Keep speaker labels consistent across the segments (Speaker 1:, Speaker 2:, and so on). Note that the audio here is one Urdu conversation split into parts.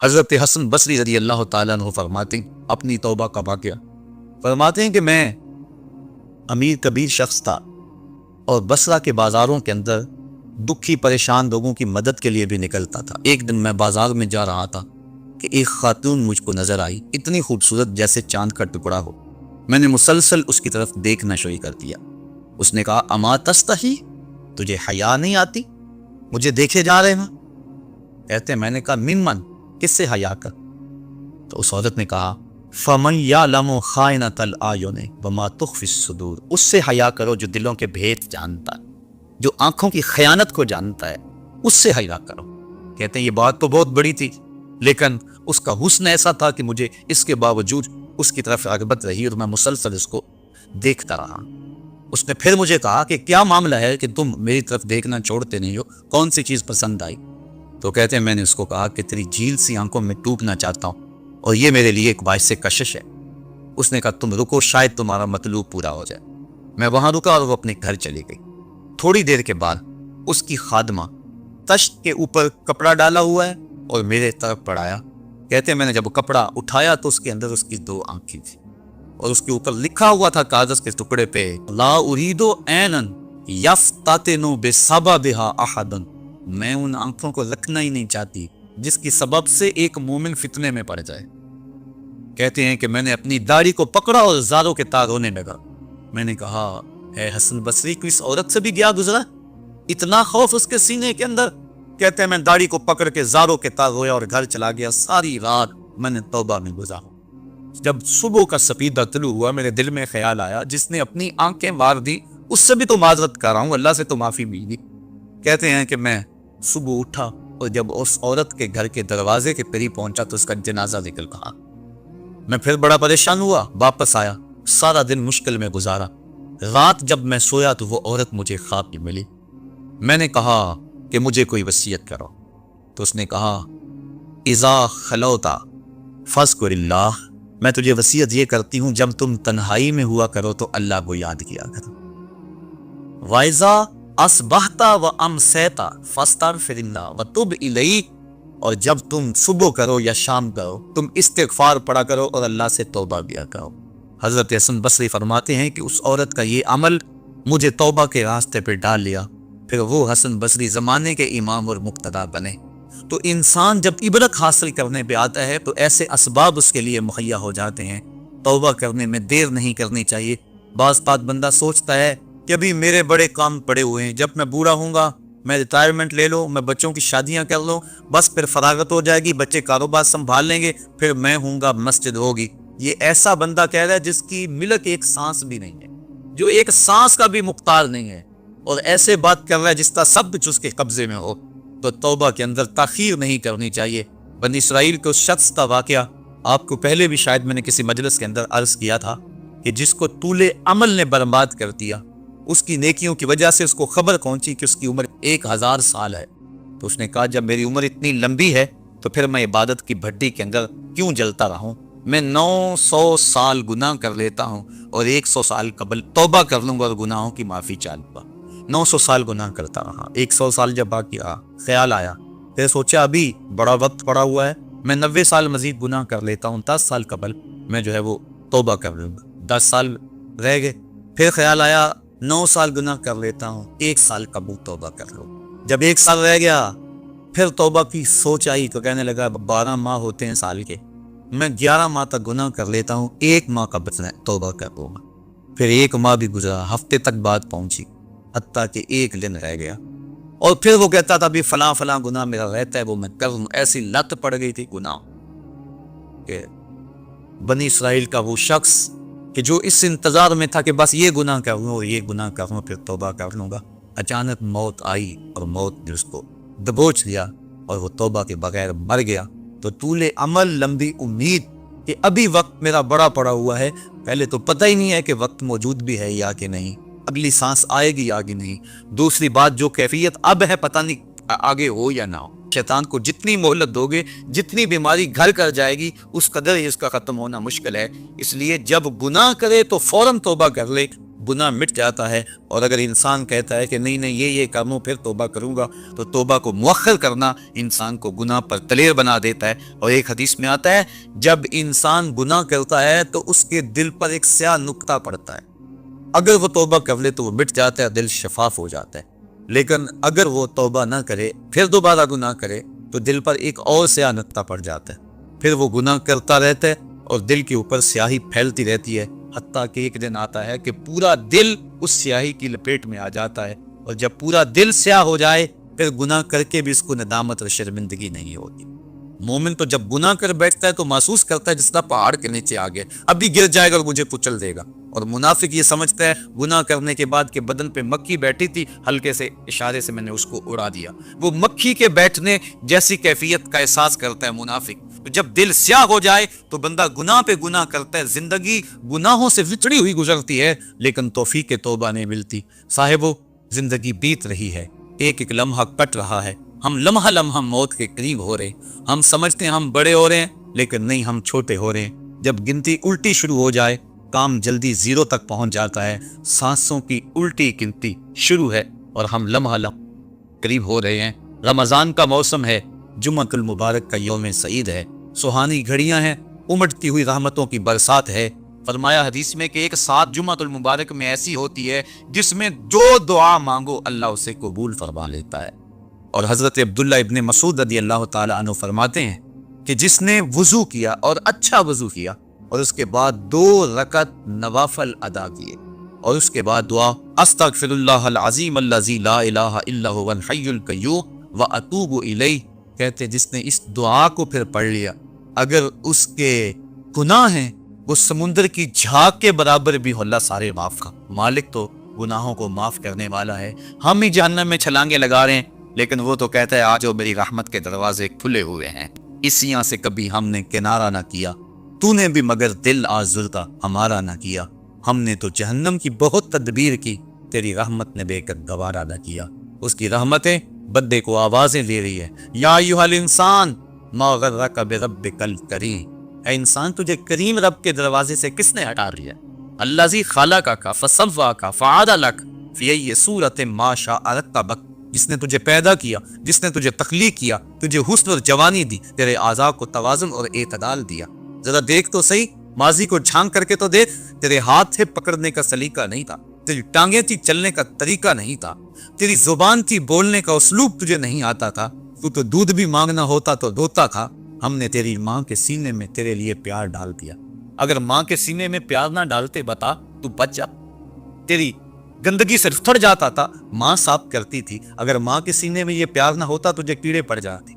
Speaker 1: حضرت حسن بصری رضی اللہ تعالیٰ عنہ فرماتے ہیں اپنی توبہ کا واقعہ، فرماتے ہیں کہ میں امیر کبیر شخص تھا اور بصرہ کے بازاروں کے اندر دکھی پریشان لوگوں کی مدد کے لیے بھی نکلتا تھا۔ ایک دن میں بازار میں جا رہا تھا کہ ایک خاتون مجھ کو نظر آئی، اتنی خوبصورت جیسے چاند کا ٹکڑا ہو۔ میں نے مسلسل اس کی طرف دیکھنا شروع کر دیا۔ اس نے کہا اما تستحی، تجھے حیا نہیں آتی؟ مجھے دیکھے جا رہے ہیں؟ کہتے ہیں میں نے کہا من کس سے حیا کر؟ تو اس عورت نے کہا فمن یعلم خائنۃ الاعین وما تخفی الصدور، اس سے حیا کرو جو دلوں کے بھید جانتا ہے، جو آنکھوں کی خیانت کو جانتا ہے، اس سے حیا کرو۔ کہتے ہیں یہ بات تو بہت بڑی تھی، لیکن اس کا حسن ایسا تھا کہ مجھے اس کے باوجود اس کی طرف رغبت رہی اور میں مسلسل اس کو دیکھتا رہا۔ اس نے پھر مجھے کہا کہ کیا معاملہ ہے کہ تم میری طرف دیکھنا چھوڑتے نہیں ہو، کون سی چیز پسند آئی؟ تو کہتے ہیں میں نے اس کو کہا کہ تیری جھیل سی آنکھوں میں ڈوبنا چاہتا ہوں اور یہ میرے لیے ایک باعث کشش ہے۔ اس نے کہا تم رکو، شاید تمہارا مطلوب پورا ہو جائے۔ میں وہاں رکا اور وہ اپنے گھر چلی گئی۔ تھوڑی دیر کے بعد اس کی خادمہ تشت کے اوپر کپڑا ڈالا ہوا ہے اور میرے طرف بڑھایا۔ کہتے ہیں میں نے جب کپڑا اٹھایا تو اس کے اندر اس کی 2 آنکھیں تھی اور اس کے اوپر لکھا ہوا تھا کاغذ کے ٹکڑے پہ لا اريد عینا یفتتن بسببها احد، میں ان آنکھوں کو رکھنا ہی نہیں چاہتی جس کی سبب سے ایک مومن فتنے میں پڑ جائے۔ کہتے ہیں کہ میں نے اپنی داڑھی کو پکڑا اور زاروں کے تار رونے لگا۔ میں نے کہا اے حسن بصری کو اس عورت سے بھی گیا گزرا، اتنا خوف اس کے سینے کے اندر؟ کہتے ہیں میں داڑھی کو پکڑ کے زاروں کے تار رویا اور گھر چلا گیا۔ ساری رات میں نے توبہ میں گزارا۔ جب صبح کا سپیدہ طلوع ہوا میرے دل میں خیال آیا جس نے اپنی آنکھیں مار دی اس سے بھی تو معذرت کر رہا ہوں، اللہ سے تو معافی ملی۔ کہتے ہیں کہ میں صبح اٹھا اور جب اس عورت کے گھر کے دروازے کے قریب پہنچا تو اس کا جنازہ نکل رہا۔ میں پھر بڑا پریشان ہوا، واپس آیا، سارا دن مشکل میں گزارا۔ رات جب میں سویا تو وہ عورت مجھے خواب میں ملی۔ میں نے کہا کہ مجھے کوئی وصیت کرو، تو اس نے کہا اذا خلوتا فاذکر اللہ، میں تجھے وصیت یہ کرتی ہوں جب تم تنہائی میں ہوا کرو تو اللہ کو یاد کیا کرو۔ وَإِذَا اصبحت وامسیت فاستغفر اللہ وتب الیہ، اور جب تم صبح کرو یا شام کرو تم استغفار پڑھا کرو اور اللہ سے توبہ کیا کرو۔ حضرت حسن بصری فرماتے ہیں کہ اس عورت کا یہ عمل مجھے توبہ کے راستے پہ ڈال لیا، پھر وہ حسن بصری زمانے کے امام اور مقتدا بنے۔ تو انسان جب عبرت حاصل کرنے پہ آتا ہے تو ایسے اسباب اس کے لیے مہیا ہو جاتے ہیں۔ توبہ کرنے میں دیر نہیں کرنی چاہیے۔ بعض بات بندہ سوچتا ہے کہ ابھی میرے بڑے کام پڑے ہوئے ہیں، جب میں بوڑھا ہوں گا میں ریٹائرمنٹ لے لوں، میں بچوں کی شادیاں کر لوں، بس پھر فراغت ہو جائے گی، بچے کاروبار سنبھال لیں گے، پھر میں ہوں گا، مسجد ہوگی۔ یہ ایسا بندہ کہہ رہا ہے جس کی ملک ایک سانس بھی نہیں ہے، جو ایک سانس کا بھی مختار نہیں ہے، اور ایسے بات کر رہا ہے جس کا سب کچھ اس کے قبضے میں ہو۔ تو توبہ کے اندر تاخیر نہیں کرنی چاہیے۔ بنی اسرائیل کے اس شخص کا واقعہ آپ کو پہلے بھی شاید میں نے کسی مجلس کے اندر عرض کیا تھا کہ جس کو طول عمل نے برباد کر دیا، اس کی نیکیوں کی وجہ سے اس کو خبر پہنچی کہ اس کی عمر 1000 سال ہے، تو اس نے کہا جب میری عمر اتنی لمبی ہے تو پھر میں عبادت کی بھٹی کے اندر کیوں جلتا رہوں؟ میں 900 سال گناہ کر لیتا ہوں اور 100 سال قبل توبہ کر لوں گا اور گناہوں کی معافی چاہوں گا۔ 900 سال گناہ کرتا رہا، 100 سال جب باقی رہا، خیال آیا، پھر سوچا ابھی بڑا وقت پڑا ہوا ہے، میں 90 سال مزید گناہ کر لیتا ہوں، 10 سال قبل میں جو ہے وہ توبہ کر لوں گا۔ 10 سال رہ گئے، پھر خیال آیا 9 سال گناہ کر لیتا ہوں، 1 سال قبل توبہ کر لوں۔ جب 1 سال رہ گیا پھر توبہ کی سوچ آئی تو کہنے لگا 12 ماہ ہوتے ہیں سال کے، میں 11 ماہ تک گناہ کر لیتا ہوں، 1 ماہ قبل توبہ کر لوں گا۔ پھر 1 ماہ بھی گزرا، ہفتے تک بات پہنچی، حتیٰ کہ 1 دن رہ گیا، اور پھر وہ کہتا تھا بھی فلاں فلاں گناہ میرا رہتا ہے وہ میں کر لوں۔ ایسی لت پڑ گئی تھی گناہ کہ بنی اسرائیل کا وہ شخص کہ جو اس انتظار میں تھا کہ بس یہ گناہ کر لوں اور یہ گناہ کر لوں پھر توبہ کر لوں گا، اچانک موت آئی اور موت نے اس کو دبوچ لیا اور وہ توبہ کے بغیر مر گیا۔ تو طول عمل، لمبی امید کہ ابھی وقت میرا بڑا پڑا ہوا ہے، پہلے تو پتہ ہی نہیں ہے کہ وقت موجود بھی ہے یا کہ نہیں، اگلی سانس آئے گی یا کہ نہیں، دوسری بات جو کیفیت اب ہے پتہ نہیں آگے ہو یا نہ ہو۔ شیطان کو جتنی مہلت دو گے، جتنی بیماری گھر کر جائے گی، اس قدر ہی اس کا ختم ہونا مشکل ہے۔ اس لیے جب گناہ کرے تو فوراً توبہ کر لے، گناہ مٹ جاتا ہے۔ اور اگر انسان کہتا ہے کہ نہیں نہیں یہ کر لوں پھر توبہ کروں گا، تو توبہ کو مؤخر کرنا انسان کو گناہ پر دلیر بنا دیتا ہے۔ اور ایک حدیث میں آتا ہے جب انسان گناہ کرتا ہے تو اس کے دل پر ایک سیاہ نقطہ پڑتا ہے، اگر وہ توبہ کر لے تو وہ مٹ جاتا ہے، دل شفاف ہو جاتا ہے۔ لیکن اگر وہ توبہ نہ کرے پھر دوبارہ گناہ کرے تو دل پر ایک اور سیاہ نقطہ پڑ جاتا ہے، پھر وہ گناہ کرتا رہتا ہے اور دل کے اوپر سیاہی پھیلتی رہتی ہے، حتیٰ کہ ایک دن آتا ہے کہ پورا دل اس سیاہی کی لپیٹ میں آ جاتا ہے، اور جب پورا دل سیاہ ہو جائے پھر گناہ کر کے بھی اس کو ندامت اور شرمندگی نہیں ہوتی۔ مومن تو جب گناہ کر بیٹھتا ہے تو محسوس کرتا ہے جس طرح پہاڑ کے نیچے آ گیا، اب بھی گر جائے گا اور مجھے کچل دے گا۔ اور منافق یہ سمجھتا ہے گناہ کرنے کے بعد کہ بدن پہ مکھی بیٹھی تھی، ہلکے سے اشارے سے میں نے اس کو اڑا دیا، وہ مکھی کے بیٹھنے جیسی کیفیت کا احساس کرتا ہے منافق۔ تو جب دل سیاہ ہو جائے تو بندہ گناہ پہ گناہ کرتا ہے، زندگی گناہوں سے وچڑی ہوئی گزرتی ہے، لیکن توفیق توبہ نہیں ملتی۔ صاحبو، زندگی بیت رہی ہے، ایک ایک لمحہ کٹ رہا ہے، ہم لمحہ لمحہ موت کے قریب ہو رہے ہیں، ہم سمجھتے ہیں ہم بڑے ہو رہے ہیں لیکن نہیں، ہم چھوٹے ہو رہے ہیں۔ جب گنتی الٹی شروع ہو جائے کام جلدی زیرو تک پہنچ جاتا ہے، سانسوں کی الٹی گنتی شروع ہے اور ہم لمحہ لمحہ قریب ہو رہے ہیں۔ رمضان کا موسم ہے، جمعۃ المبارک کا یوم سعید ہے، سہانی گھڑیاں ہیں، امٹتی ہوئی رحمتوں کی برسات ہے۔ فرمایا حدیث میں کہ ایک ساتھ جمعۃ المبارک میں ایسی ہوتی ہے جس میں جو دعا مانگو اللہ اسے قبول فرما لیتا ہے۔ اور حضرت عبداللہ ابن مسعود رضی اللہ تعالی عنہ فرماتے ہیں کہ جس نے وضو کیا اور اچھا وضو کیا اور اس کے بعد 2 رکعت نوافل ادا کیے اور اس کے بعد دعا استغفر اللہ العظیم الذی لا الہ الا هو الحی القیوم واتوب الیہ، کہتے جس نے اس دعا کو پھر پڑھ لیا، اگر اس کے گناہ ہیں وہ سمندر کی جھاگ کے برابر بھی اللہ سارے معاف کر۔ مالک تو گناہوں کو معاف کرنے والا ہے، ہم ہی جہنم میں چھلانگے لگا رہے ہیں، لیکن وہ تو کہتا ہے آج میری رحمت کے دروازے کھلے ہوئے ہیں، اسیاں سے کبھی ہم نے کنارہ نہ کیا، تو نے بھی مگر دل آزردہ ہمارا نہ کیا، ہم نے تو جہنم کی بہت تدبیر کی، تیری رحمت نے بے کر گوارا نہ کیا۔ اس کی رحمتیں بندے کو آوازیں دے رہی ہے، یا ایھا الانسان ما غرک بربک الکریم، اے انسان تجھے کریم رب کے دروازے سے کس نے ہٹا لیا؟ الذی خلقک فسواک فعدلک فی ای صورۃ ما شاء رکبک، جس نے تجھے پیدا کیا، جس نے تجھے تخلیق کیا، تجھے حسن اور جوانی دی، تیرے اعضاء کو توازن اور اعتدال دیا۔ ذرا دیکھ تو صحیح، ماضی کو جھانک کر کے تو دیکھ، تیرے ہاتھ تھے پکڑنے کا سلیقہ نہیں تھا، تیری ٹانگیں تھی چلنے کا طریقہ نہیں تھا، تیری زبان تھی بولنے کا اسلوب تجھے نہیں آتا تھا، تو دودھ بھی مانگنا ہوتا تو دھوتا تھا۔ ہم نے تیری ماں کے سینے میں تیرے لیے پیار ڈال دیا، اگر ماں کے سینے میں پیار نہ ڈالتے بتا تو بچ جا، تیری گندگی سے تھڑ جاتا تھا، ماں صاف کرتی تھی، اگر ماں کے سینے میں یہ پیار نہ ہوتا تجھے کیڑے پڑ جاتے۔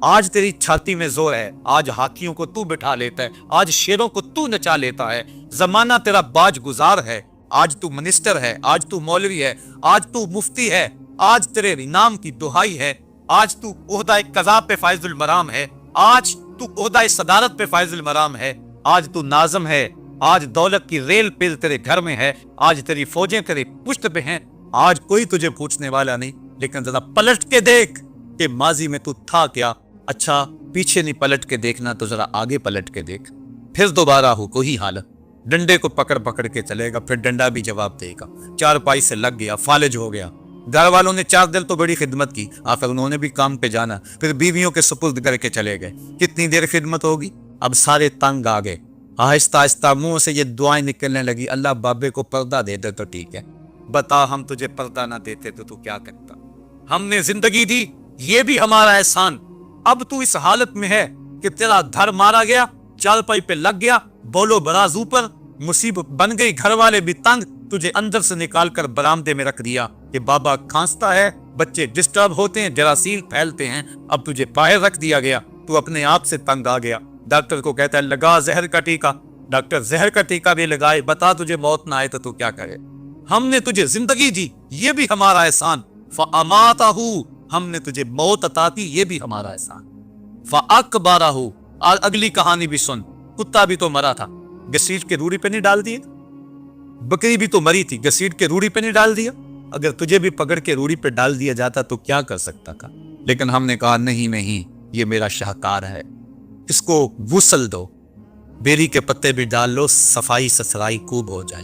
Speaker 1: آج تیری چھاتی میں زور ہے، آج ہاتھیوں کو تو بٹھا لیتا ہے، آج شیروں کو تو نچا لیتا ہے، زمانہ تیرا باج گزار ہے، آج تو منسٹر ہے، آج تو مولوی ہے، آج تو مفتی ہے، آج تیرے انعام کی دہائی ہے، آج تو عہدہ قضا پہ فائز المرام ہے، آج تو عہدہ صدارت پہ فائز المرام ہے، آج تو ناظم ہے، آج دولت کی ریل پل تیرے گھر میں ہے، آج تیری فوجیں تیری پشت پہ ہیں، آج کوئی تجھے پوچھنے والا نہیں، لیکن ذرا پلٹ کے دیکھ کہ ماضی میں تو تھا کیا۔ اچھا پیچھے نہیں پلٹ کے دیکھنا تو ذرا آگے پلٹ کے دیکھ، پھر دوبارہ ہو کوئی حالت، ڈنڈے کو پکڑ پکڑ کے چلے گا، پھر ڈنڈا بھی جواب دے گا، چارپائی سے لگ گیا، فالج ہو گیا، گھر والوں نے 4 دن تو بڑی خدمت کی، آخر انہوں نے بھی کام پہ جانا، پھر بیویوں کے سپرد کر کے چلے گئے، کتنی دیر خدمت ہوگی، اب سارے تنگ آ گئے، آہستہ آہستہ منہ سے یہ دعائیں نکلنے لگی، اللہ بابے کو پردہ دے دے تو ٹھیک ہے، بتا ہم تجھے پردہ نہ دیتے تو کیا کرتا، ہم نے زندگی دی، یہ بھی ہمارا احسان، اب تو اس حالت میں ہے کہ تیرا دھر مارا گیا، چارپائی پہ لگ گیا، بولو براز اوپر، مصیبت بن گئی، گھر والے بھی تنگ، تجھے اندر سے نکال کر برآمدے میں رکھ دیا کہ بابا کھانستا ہے، بچے ڈسٹرب ہوتے ہیں، جراثیم پھیلتے ہیں، اب تجھے باہر رکھ دیا گیا، تو اپنے آپ سے تنگ آ گیا، ڈاکٹر کو کہتا ہے لگا زہر کا ٹیکہ، ڈاکٹر زہر کا ٹیکہ بھی لگائے، بتا تجھے موت نہ آئے تو کیا کرے، ہم نے تجھے زندگی دی، یہ بھی ہمارا احسان، فَأَمَاتَهُ، ہم نے تجھے موت عطا کی، یہ بھی ہمارا احسان، فَأَكْبَرَهُ، اور اگلی کہانی بھی سن، کتا بھی تو مرا تھا، گھسیٹ کے روڑی پہ نہیں ڈال دیے، بکری بھی تو مری تھی، گھسیٹ کے روڑی پہ نہیں ڈال دیا، اگر تجھے بھی پکڑ کے روڑی پہ ڈال دیا جاتا تو کیا کر سکتا تھا، لیکن ہم نے کہا نہیں نہیں، یہ میرا شاہکار ہے، اس کو غسل دو، بیری کے پتے بھی ڈال لو، صفائی ستھرائی خوب ہو جائے،